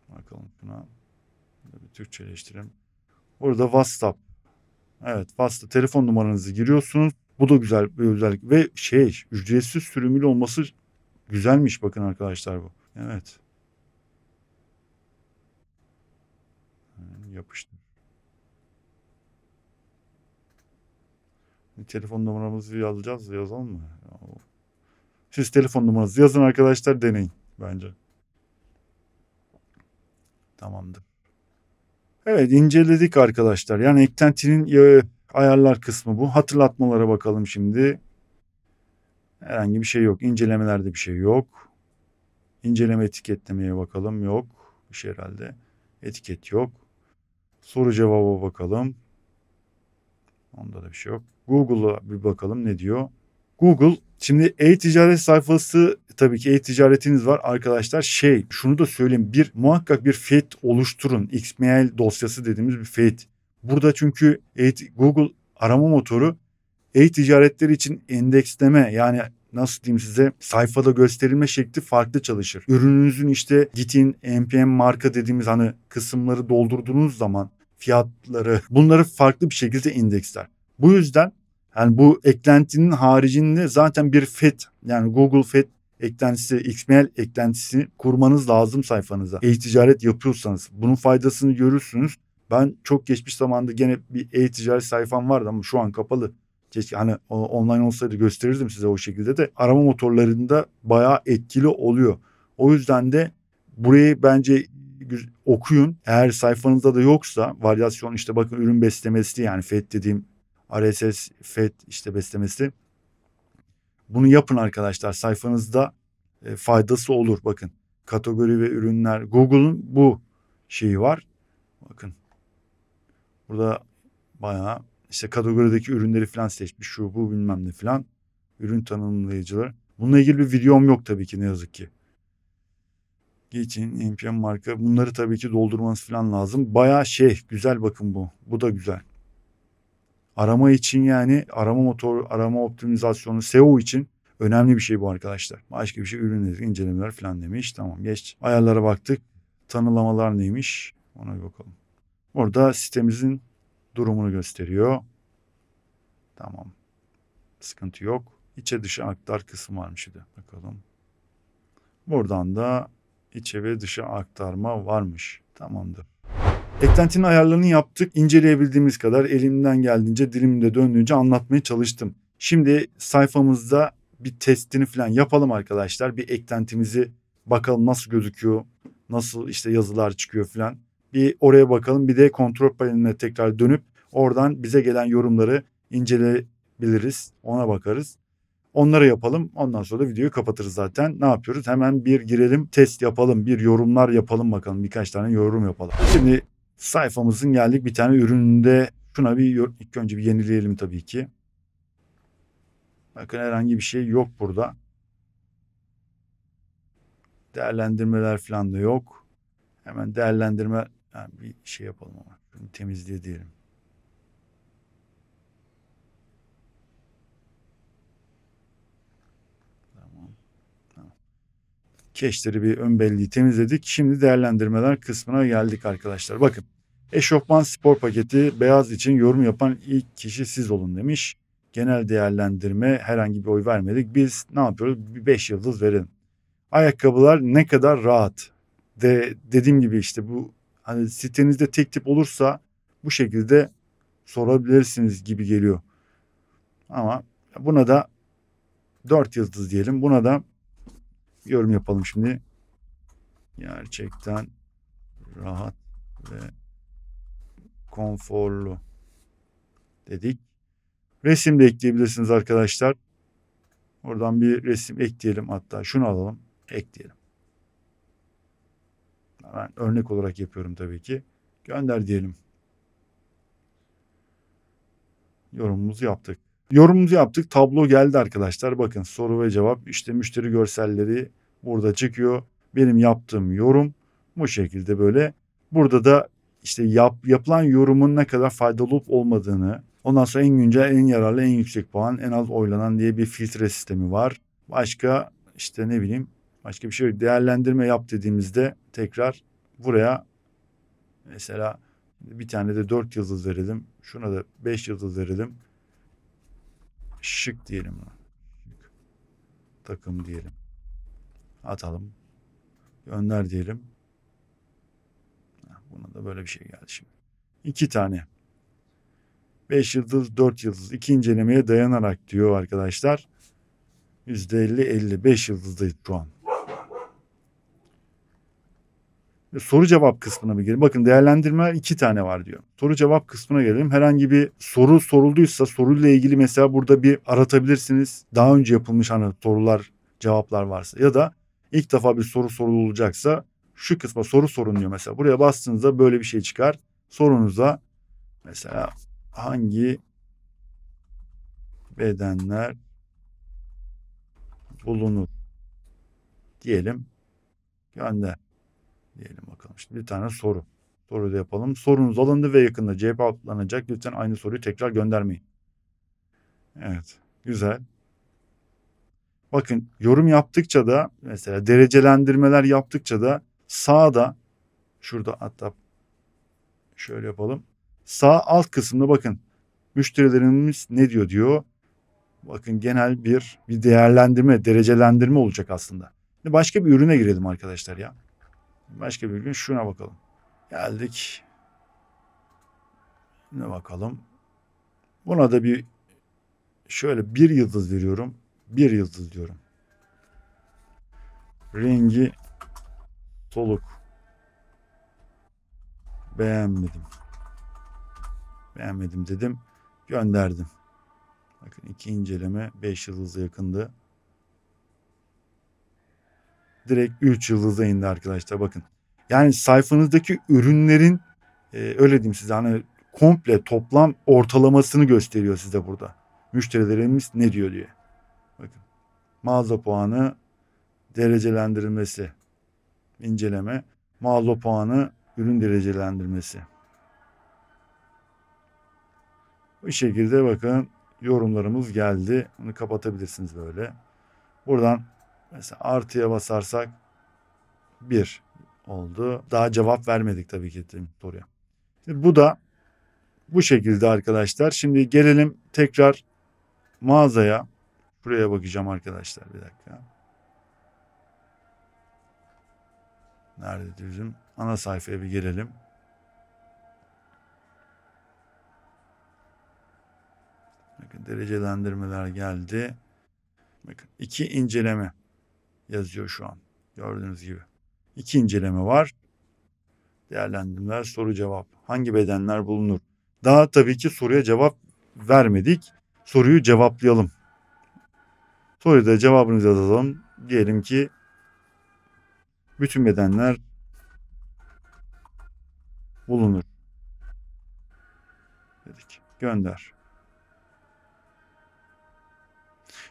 Bakalım buna. Bir Türkçeleştirelim. Burada WhatsApp. Evet, WhatsApp telefon numaranızı giriyorsunuz. Bu da güzel bir özellik ve ücretsiz sürümüyle olması güzelmiş bakın arkadaşlar bu. Evet. Yapıştır. Telefon numaramızı yazalım mı? Siz telefon numaranızı yazın arkadaşlar, deneyin bence. Tamamdır. Evet, inceledik arkadaşlar. Yani eklentinin ayarlar kısmı bu. Hatırlatmalara bakalım şimdi. Herhangi bir şey yok. İncelemelerde bir şey yok. İnceleme etiketlemeye bakalım. Yok. Bir şey herhalde. Etiket yok. Soru cevaba bakalım. Onda da bir şey yok. Google'a bir bakalım ne diyor. Google, şimdi e-ticaret sayfası, tabii ki e-ticaretiniz var arkadaşlar. Şunu da söyleyeyim. Muhakkak bir feed oluşturun. XML dosyası dediğimiz bir feed. Burada çünkü Google arama motoru e-ticaretler için endeksleme, yani nasıl diyeyim size, sayfada gösterilme şekli farklı çalışır. Ürününüzün işte GİT'in, NPM marka dediğimiz hani kısımları doldurduğunuz zaman fiyatları, bunları farklı bir şekilde indeksler. Bu yüzden yani bu eklentinin haricinde zaten bir FET, yani Google FET eklentisi, XML eklentisi kurmanız lazım sayfanıza. E-ticaret yapıyorsanız bunun faydasını görürsünüz. Ben çok geçmiş zamanda gene bir e-ticaret sayfam vardı ama şu an kapalı. Keşke hani online olsaydı gösterirdim size o şekilde de. Arama motorlarında bayağı etkili oluyor. O yüzden de burayı bence okuyun. Eğer sayfanızda da yoksa varyasyon, işte bakın ürün beslemesi, yani FET dediğim RSS FET işte beslemesi. Bunu yapın arkadaşlar, sayfanızda faydası olur. Bakın kategori ve ürünler, Google'un bu şeyi var. Bakın burada bayağı işte kategorideki ürünleri falan seçmiş, şu bu bilmem ne falan. Ürün tanımlayıcıları. Bununla ilgili bir videom yok tabii ki, ne yazık ki. Geçin NPM marka, bunları tabii ki doldurmanız falan lazım. Bayağı güzel, bakın bu. Bu da güzel. Arama için, yani arama motoru, arama optimizasyonu, SEO için önemli bir şey bu arkadaşlar. Başka bir şey, ürünleri, incelemeler falan demiş. Tamam, geç. Ayarlara baktık. Tanımlamalar neymiş? Ona bir bakalım. Orada sitemizin durumunu gösteriyor. Tamam. Sıkıntı yok. İçe dışa aktar kısmı varmış bir de. Bakalım. Buradan da içe ve dışa aktarma varmış. Tamamdır. Eklentinin ayarlarını yaptık. İnceleyebildiğimiz kadar elimden geldiğince, dilimde döndüğünce anlatmaya çalıştım. Şimdi sayfamızda bir testini falan yapalım arkadaşlar. Bir eklentimizi bakalım nasıl gözüküyor. Nasıl işte yazılar çıkıyor falan. Bir oraya bakalım. Bir de kontrol paneline tekrar dönüp oradan bize gelen yorumları inceleyebiliriz. Ona bakarız. Onları yapalım. Ondan sonra da videoyu kapatırız zaten. Ne yapıyoruz? Hemen bir girelim, test yapalım, bir yorumlar yapalım bakalım. Birkaç tane yorum yapalım. Şimdi sayfamızın geldik bir tane ürününde. Şuna ilk önce bir yenileyelim tabii ki. Bakın herhangi bir şey yok burada. Değerlendirmeler falan da yok. Hemen değerlendirme, bir şey yapalım ama. Şunu temizliğe diyelim. Tamam. Cache'leri, bir ön belleği temizledik. Şimdi değerlendirmeler kısmına geldik arkadaşlar. Bakın. Eşofman spor paketi beyaz için yorum yapan ilk kişi siz olun demiş. Genel değerlendirme, herhangi bir oy vermedik. Biz ne yapıyoruz? Bir 5 yıldız verelim. Ayakkabılar ne kadar rahat. Dediğim gibi işte bu, hani sitenizde tek tip olursa bu şekilde sorabilirsiniz gibi geliyor. Ama buna da 4 yıldız diyelim. Buna da yorum yapalım şimdi. Gerçekten rahat ve konforlu dedik. Resim de ekleyebilirsiniz arkadaşlar. Oradan bir resim ekleyelim, hatta şunu alalım, ekleyelim. Ben örnek olarak yapıyorum tabii ki. Gönder diyelim. Yorumumuzu yaptık. Yorumumuzu yaptık. Tablo geldi arkadaşlar. Bakın soru ve cevap, işte müşteri görselleri burada çıkıyor. Benim yaptığım yorum bu şekilde böyle. Burada da işte yapılan yorumun ne kadar faydalı olup olmadığını, ondan sonra en güncel, en yararlı, en yüksek puan, en az oylanan diye bir filtre sistemi var. Başka işte ne bileyim, başka bir şey yok. Değerlendirme yap dediğimizde tekrar buraya mesela bir tane de 4 yıldız verelim. Şuna da 5 yıldız verelim. Şık diyelim. Şık. Takım diyelim. Atalım. Gönder diyelim. Buna da böyle bir şey geldi şimdi. 2 tane. 5 yıldız, 4 yıldız. 2 incelemeye dayanarak diyor arkadaşlar. %50, 55 yıldızdayız şu an. Soru cevap kısmına bir gelelim. Bakın değerlendirme 2 tane var diyor. Soru cevap kısmına gelelim. Herhangi bir soru sorulduysa soruyla ilgili mesela burada bir aratabilirsiniz. Daha önce yapılmış hani sorular, cevaplar varsa ya da ilk defa bir soru sorulacaksa şu kısma soru sorun diyor mesela. Buraya bastığınızda böyle bir şey çıkar. Sorunuza mesela hangi bedenler bulunur diyelim. Gönder. Diyelim bakalım. Şimdi bir tane soru. Soruyu da yapalım. Sorunuz alındı ve yakında cevaplanacak. Lütfen aynı soruyu tekrar göndermeyin. Evet. Güzel. Bakın yorum yaptıkça da mesela derecelendirmeler yaptıkça da sağda şurada hatta şöyle yapalım. Sağ alt kısımda bakın müşterilerimiz ne diyor. Bakın genel bir değerlendirme, derecelendirme olacak aslında. Şimdi başka bir ürüne girelim arkadaşlar ya. Başka bir ürün şuna bakalım. Geldik. Ne bakalım. Buna da bir şöyle 1 yıldız veriyorum. 1 yıldız diyorum. Rengi soluk. Beğenmedim. Beğenmedim dedim. Gönderdim. Bakın 2 inceleme 5 yıldıza yakındı. Direkt 3 yıldıza indi arkadaşlar bakın. Yani sayfanızdaki ürünlerin öyle diyeyim size hani komple toplam ortalamasını gösteriyor size burada. Müşterilerimiz ne diyor diye. Bakın mağaza puanı derecelendirilmesi inceleme mağaza puanı ürün derecelendirmesi. Bu şekilde bakın yorumlarımız geldi. Bunu kapatabilirsiniz böyle. Buradan mesela artıya basarsak 1 oldu. Daha cevap vermedik tabii ki soruya. Şimdi bu da bu şekilde arkadaşlar. Şimdi gelelim tekrar mağazaya. Buraya bakacağım arkadaşlar bir dakika. Nerede bizim? Ana sayfaya bir gelelim. Bakın derecelendirmeler geldi. Bakın 2 inceleme yazıyor şu an. Gördüğünüz gibi. 2 inceleme var. Değerlendirmeler, soru cevap. Hangi bedenler bulunur? Daha tabii ki soruya cevap vermedik. Soruyu cevaplayalım. Soruyu da cevabınızı yazalım. Diyelim ki bütün bedenler bulunur. Dedik. Gönder.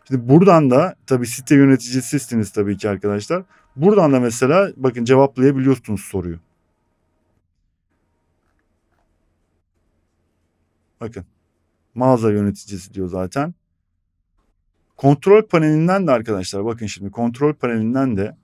Şimdi buradan da tabii site yöneticisisiniz tabii ki arkadaşlar. Buradan da mesela bakın cevaplayabiliyorsunuz soruyu. Bakın mağaza yöneticisi diyor zaten. Kontrol panelinden de arkadaşlar bakın şimdi kontrol panelinden de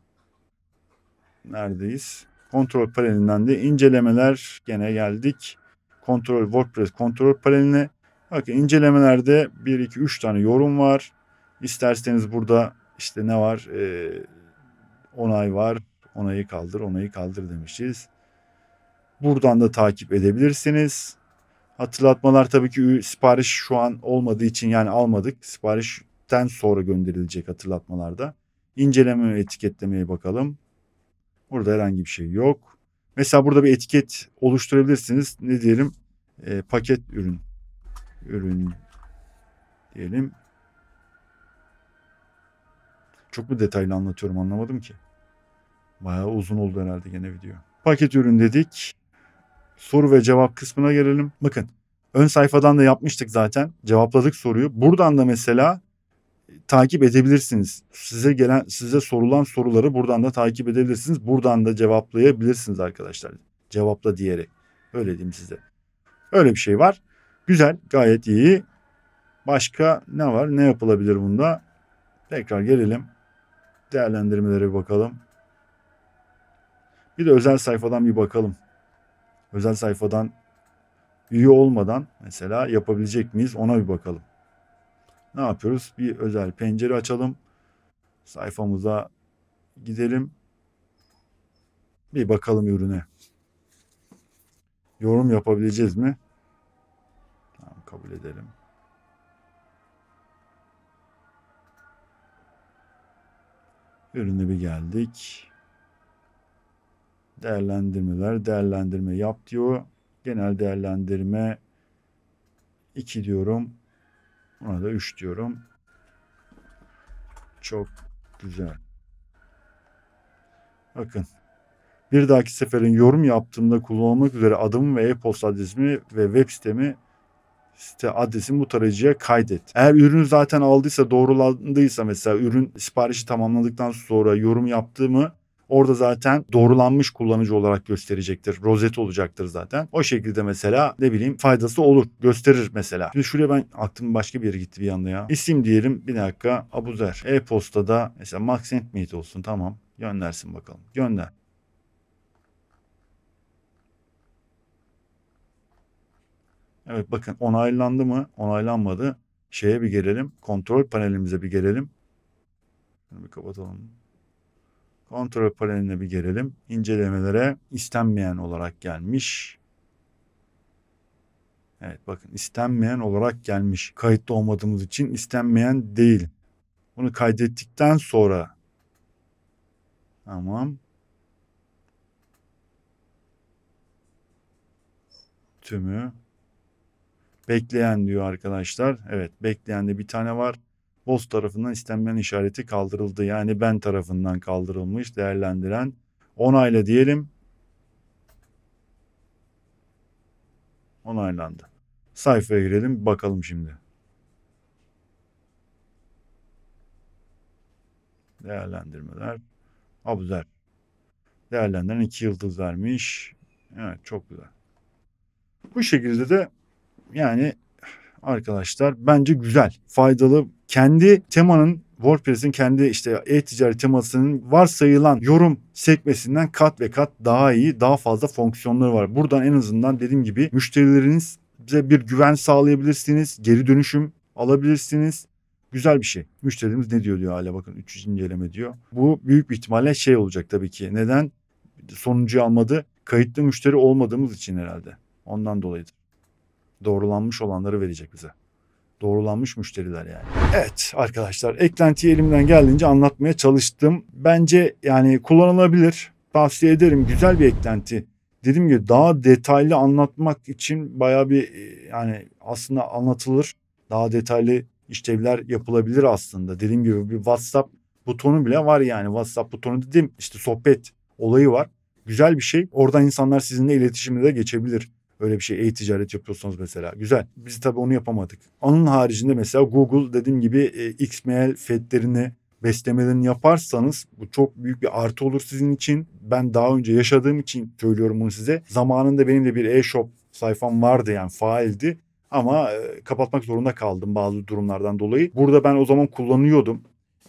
neredeyiz? Kontrol panelinden de incelemeler gene geldik. Kontrol WordPress kontrol paneline. Bakın incelemelerde 1, 2, 3 tane yorum var. İsterseniz burada işte ne var? Onay var. Onayı kaldır, onayı kaldır demişiz. Buradan da takip edebilirsiniz. Hatırlatmalar tabii ki sipariş şu an olmadığı için yani almadık. Siparişten sonra gönderilecek hatırlatmalarda. İnceleme ve etiketlemeye bakalım. Burada herhangi bir şey yok. Mesela burada bir etiket oluşturabilirsiniz. Ne diyelim? Paket ürün. Ürün diyelim. Çok mu detaylı anlatıyorum anlamadım ki. Bayağı uzun oldu herhalde gene video. Paket ürün dedik. Soru ve cevap kısmına gelelim. Bakın ön sayfadan da yapmıştık zaten. Cevapladık soruyu. Buradan da mesela takip edebilirsiniz. Size sorulan soruları buradan da takip edebilirsiniz. Buradan da cevaplayabilirsiniz arkadaşlar. Cevapla diyerek. Öyle diyeyim size. Öyle bir şey var. Güzel, gayet iyi. Başka ne var? Ne yapılabilir bunda? Tekrar gelelim. Değerlendirmelere bir bakalım. Bir de özel sayfadan bir bakalım. Özel sayfadan üye olmadan mesela yapabilecek miyiz? Ona bir bakalım. Ne yapıyoruz? Bir özel pencere açalım. Sayfamıza gidelim. Bir bakalım ürüne. yorum yapabileceğiz mi? Tamam, kabul edelim. Ürüne bir geldik. Değerlendirme yap diyor. Genel değerlendirme 2 diyorum. Ona da 3 diyorum. Çok güzel. Bakın. Bir dahaki seferin yorum yaptığımda kullanılmak üzere adımı ve e-posta adresimi ve web site adresimi bu tarayıcıya kaydet. Eğer ürünü zaten aldıysa, doğrulandıysa, mesela ürün siparişi tamamladıktan sonra yorum yaptığımı orada zaten doğrulanmış kullanıcı olarak gösterecektir. Rozet olacaktır zaten. O şekilde mesela ne bileyim faydası olur. Gösterir mesela. Şimdi şuraya ben aklım başka bir yere gitti bir anda ya. İsim diyelim. Bir dakika. Abuzer. E-postada mesela Maxentmate olsun. Tamam. Göndersin bakalım. Gönder. Evet, bakın onaylandı mı? Onaylanmadı. Şeye bir gelelim. Kontrol panelimize bir gelelim. Şunu bir kapatalım. Kontrol paneline bir gelelim. İncelemelere istenmeyen olarak gelmiş. Evet, bakın istenmeyen olarak gelmiş. Kayıtlı olmadığımız için istenmeyen değil. Bunu kaydettikten sonra tamam. Tümü bekleyen diyor arkadaşlar. Evet, bekleyende bir tane var. Boss tarafından istenmeyen işareti kaldırıldı. Yani ben tarafından kaldırılmış. Değerlendiren onayla diyelim. Onaylandı. Sayfaya girelim bakalım şimdi. Değerlendirmeler. Abuzer. Değerlendiren 2 yıldız vermiş. Evet, çok güzel. Bu şekilde de yani arkadaşlar bence güzel, faydalı. Kendi temanın, WordPress'in kendi işte e-ticaret temasının varsayılan yorum sekmesinden kat ve kat daha iyi, daha fazla fonksiyonları var. Buradan en azından dediğim gibi müşterilerinize bir güven sağlayabilirsiniz. Geri dönüşüm alabilirsiniz. Güzel bir şey. Müşterimiz ne diyor hala, bakın 300 inceleme diyor. Bu büyük bir ihtimalle şey olacak tabii ki. Neden? Sonuncuyu almadı. Kayıtlı müşteri olmadığımız için herhalde. Ondan dolayıdır. Doğrulanmış olanları verecek bize. Doğrulanmış müşteriler yani. Evet arkadaşlar, eklentiyi elimden geldiğince anlatmaya çalıştım. Bence yani kullanılabilir. Tavsiye ederim. Güzel bir eklenti. Dediğim gibi daha detaylı anlatmak için bayağı bir yani aslında anlatılır. Daha detaylı işlevler yapılabilir aslında. Dediğim gibi bir WhatsApp butonu bile var yani. WhatsApp butonu dediğim işte sohbet olayı var. Güzel bir şey. Oradan insanlar sizinle iletişime de geçebilir. Öyle bir şey, e-ticaret yapıyorsanız mesela. Güzel. Biz tabii onu yapamadık. Onun haricinde mesela Google dediğim gibi XML fetlerini, beslemelerini yaparsanız bu çok büyük bir artı olur sizin için. Ben daha önce yaşadığım için söylüyorum bunu size. Zamanında benim de bir e-shop sayfam vardı, yani faaldi. Ama kapatmak zorunda kaldım bazı durumlardan dolayı. Burada ben o zaman kullanıyordum.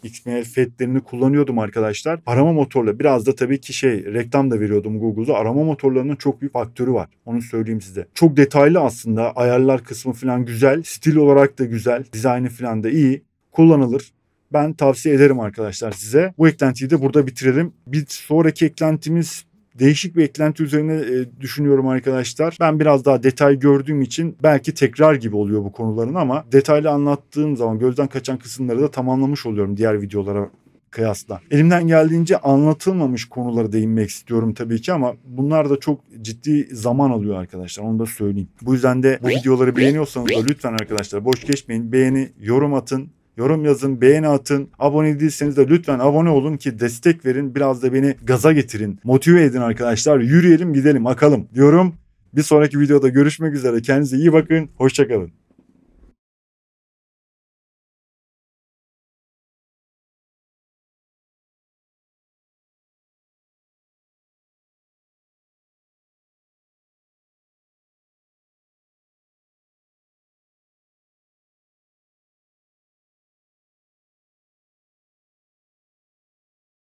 XML fetlerini kullanıyordum arkadaşlar. Arama motorla biraz da tabii ki reklam da veriyordum Google'da. Arama motorlarının çok büyük faktörü var. Onu söyleyeyim size. Çok detaylı aslında. Ayarlar kısmı falan güzel. Stil olarak da güzel. Dizaynı falan da iyi. Kullanılır. Ben tavsiye ederim arkadaşlar size. Bu eklentiyi de burada bitirelim. Bir sonraki eklentimiz değişik bir eklenti üzerine düşünüyorum arkadaşlar. Ben biraz daha detay gördüğüm için belki tekrar gibi oluyor bu konuların, ama detaylı anlattığım zaman gözden kaçan kısımları da tamamlamış oluyorum diğer videolara kıyasla. Elimden geldiğince anlatılmamış konulara değinmek istiyorum tabii ki, ama bunlar da çok ciddi zaman alıyor arkadaşlar, onu da söyleyeyim. Bu yüzden de bu videoları beğeniyorsanız da lütfen arkadaşlar boş geçmeyin. Beğeni, yorum atın. Yorum yazın, beğeni atın. Abone değilseniz de lütfen abone olun ki destek verin. Biraz da beni gaza getirin. Motive edin arkadaşlar. Yürüyelim, gidelim, akalım diyorum. Bir sonraki videoda görüşmek üzere. Kendinize iyi bakın. Hoşça kalın.